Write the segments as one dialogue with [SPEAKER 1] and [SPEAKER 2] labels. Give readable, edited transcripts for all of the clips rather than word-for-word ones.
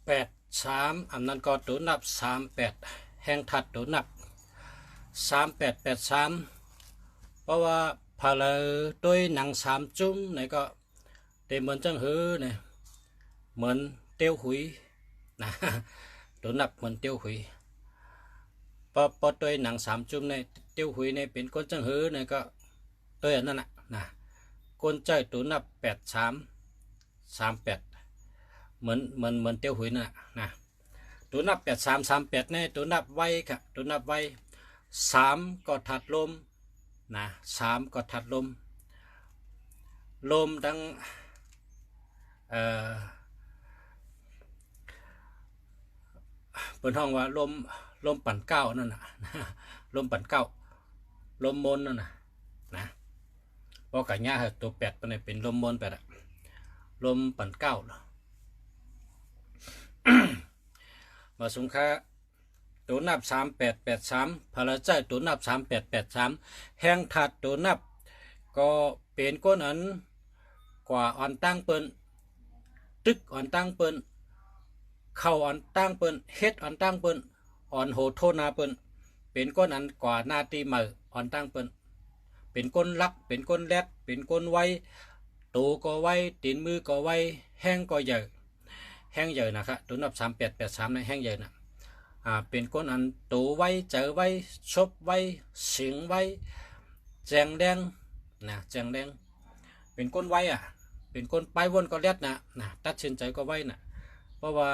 [SPEAKER 1] 83อันนั้นก็ตัวนับ38แห่งถัดตัวนับ3883เพราะว่าพาเลยด้วยหนัง3จุ้มนี่ก็เต็มเหมือนจังหือเนี่ยเหมือนเตี้ยวหุยนะตัวนับเหมือนเตี้ยวหุยพอด้วยหนัง3จุ้มในเตี้ยวหุยในเป็นก้นจังหือเนี่ยก็ตัวอันนั้นนะก้นใจตัวนับ8338เหมือนเตี้ยวหุยนะตัวนับ8338ในตัวนับไว้ค่ะตัวนับไว้3ก็ถัดลมนะ3ก็ถัดลมดังเป็นห้องว่าลมปั่นเก้านั่นน่ะลมปั่นเก้าลมมนนั่นนะเพราะกัญญาตัวแปดเป็นลมมนแปดลมปั่นเก้ามาสงค่าตัวนับ3883พลาใจตัวนับ3883แห่งถัดตัวนับก็เป็นก้นอันกว่าอ่อนตั้งเปิ้นตึกอ่อนตั้งเปิ้นเข้าอ่อนตั้งเปิ้นเฮ็ดอ่อนตั้งเปิ้นอ่อนโหโทนาเปิ้นเป็นก้นอันกว่านาตีมืออ่อนตั้งเปิ้นเป็นก้นลักเป็นก้นแรดเป็นก้นไว้ตูก็ไว้ตีนมือก็ไว้แห้งก็ใหญ่แห้งใหญ่นะครับตัวนับ3883ในแห้งใหญ่นะเป็นก้นอันตูไว้เจอไว้ชบไว้สิงไว้แจงแดงนะแจงแดงเป็นก้นไว้เป็นก้นไปวนก็แรดนะตัดสินใจก็ไว้นะเพราะว่า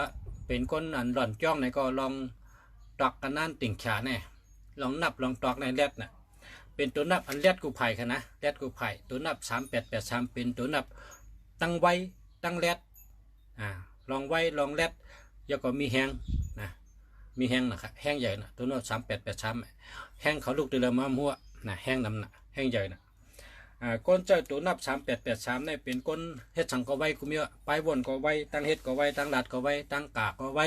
[SPEAKER 1] เป็นก้นอันหล่อนจ้องในก็ลองตอกกันนั่นติ่งขาแน่ลองนับลองตอกในแรดนะเป็นตัวนับอันแรดกูไผ่ค่ะนะแรดกูไผ่ตัวนับ3883เป็นตัวนับตั้งไว้ตั้งแรดลองไว้ลองแรดแล้วก็มีแห้งนะมีแห้งนะครับแห้งใหญ่นะตัวนับ3883แห้งเขาลูกตัวละมาหัวนะแห้งน้ำนะแห้งใหญ่นะก้นเจ้าตัวนับ3883เนี่ยเป็นก้นเฮ็ดสังก็ไว้คุมเยอะไปวนก็ไว้ตั้งเฮ็ดก็ไว้ตั้งหลัดก็ไว้ตั้งกากก็ไว้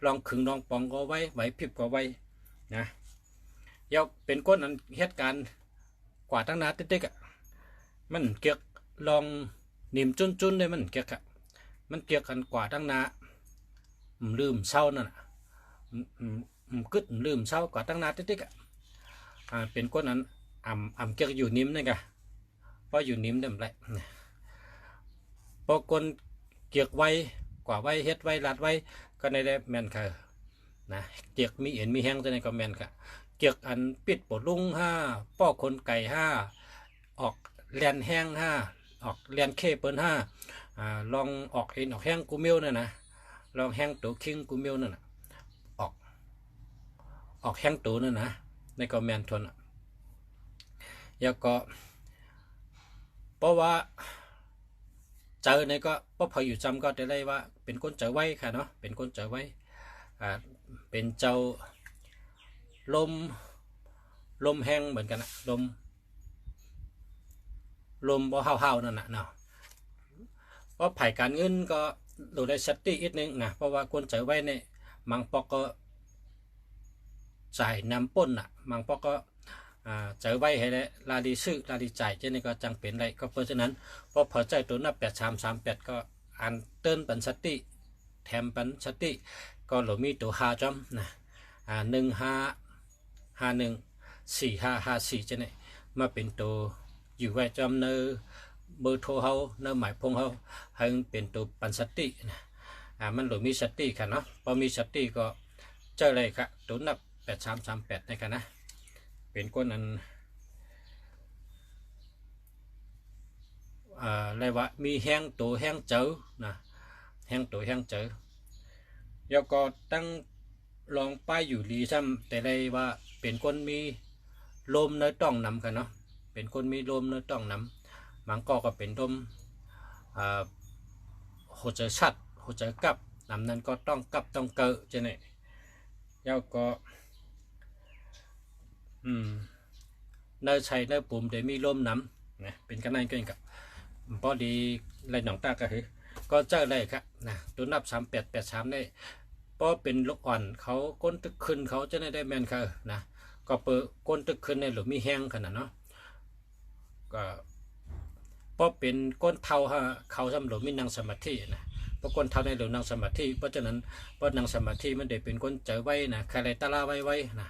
[SPEAKER 1] ลองขึงลองปองก็ไว้ไหวพริบก็ไว้นะยาวเป็นก้นอันเฮ็ดการกว่าตั้งนาติ๊กมันเกี่ยกลองนิ่มจุนได้มันเกี่ยกมันเกี่ยกกันกว่าตั้งนาลืมเศร้านั่นกึดลืมเศร้ากว่าตั้งนาติ๊กเป็นก้นอันเกี่ยกอยู่นิ่มนี่กะเพราะอยู่นิ่มเดิมไรพอคนเกี่ยกไว้กว่าไว้เฮ็ดไว้ลัดไว้ก็ในได้แมนค่ะนะเกี่ยกมีเอ็นมีแห้งจะในก็แมนค่ะเกี่ยกอันปิดปดลุงป้อคนไก่ออกแลนแห้งออกแลนเคเปิ้ลลองออกเอ็นออกแห้งกูมิวนั่นนะลองแห้งตัวคิงกูมิวนั่นนะออกแห้งตัวนั่นนะในก็แมนทนแล้วก็เพราะว่าเจอในก็พออยู่จำก็จะได้ว่าเป็นคนเจอไว้ค่ะเนาะเป็นคนเจอไว้เป็นเจ้าลมแห้งเหมือนกันนะลมบ่ห้าวนั่นนะเนาะเพราะไผ่การเงินก็ดูได้ชัดตี้อีกนึงนะเพราะว่าคนเจอไว้ในมังปอกก็จ่ายนำป้นมังปอกก็เจอไว้ให้ได้ลาดีซื้อลาดีจ่ายเช่นนี้ก็จังเป็นไรก็เพราะฉะนั้นพอใจตัวนับ8338ก็อันเติ้นปันสติแถมปันสติก็หลมีตัว5จอมนะ15514554เช่นนี้มาเป็นตัวอยู่ไว้จอมเนอเบอร์โทรเฮาเนอหมายพงเฮาให้เป็นตัวปันสตินะมันหลมีสติค่ะเนาะพอมีสติก็เจอเลยค่ะตัวนับ8338นะครับนะเป็นก้นอันอะไรวะมีแห้งตัวแห้งเจอนะแห้งตัวแห้งเจอแล้วก็ตั้งลองป้ายอยู่ดีซ้ำแต่ได้ว่าเป็นก้นมีลมเนื้อต้องนำกันเนาะเป็นก้นมีลมเนื้อต้องนำมันก็เป็นลมหัวใจชัดหัวใจกับนำนั้นก็ต้องกับต้องเกอจะเนี่ยแล้วก็เนื้อชัยเนื้อปุ่มเดี๋ยวมีลมน้ำนะเป็นกันนั่นก็กับพอดีไรหนองตาก็คือก็เจอเลยครับนะตัวนับ3883ได้เพราะเป็นลูกอ่อนเขาก้นตึกขึ้นเขาจะได้แมนค่ะนะก็เปิดก้นตึกขึ้นในหรือมีแห้งขนาดเนาะก็เพราะเป็นก้นเทาเขาสำหรับมีนั่งสมาธินะเพ ราะคนเท่าในเรื่องนั่งสมาธิเพราะฉะนั้นเพราะนั่งสมาธิมันเด็เป็นคนใจไว้นะใครไรตาลาไว้นะ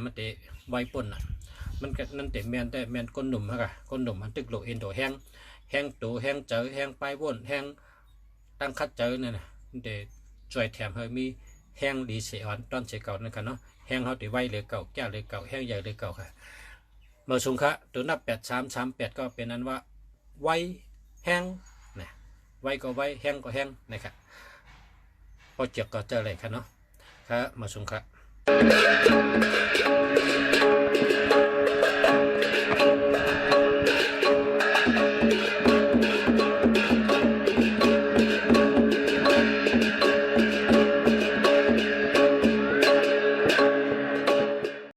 [SPEAKER 1] มันเด็ไว้ป่นนะมันก็นั่นเด็แมนแต่แมนคนหนุ่มฮะคนหนุ่มมันตึกโลเอ็นโดแห้งตัวแห้งเจอแห้งปลายว่นแห้งตั้งคัดเจอเนี่ยนะเด็ช่วยแถมให้มีแห้งดีเสียอ่อนตอนเสียเก่านั่นค่ะเนาะแห้งเขาเด็ไว้เลยเก่าแก่เลยเก่าแห้งใหญ่เลยเก่าค่ะเมื่อสงคะตัวนับ8338ก็เป็นนั้นว่าไว้แห้งนะไว้ก็ไว้แห้งก็แห้งนะครับพอเจียกก็เจอเลยครับเนาะครับมาสงคะ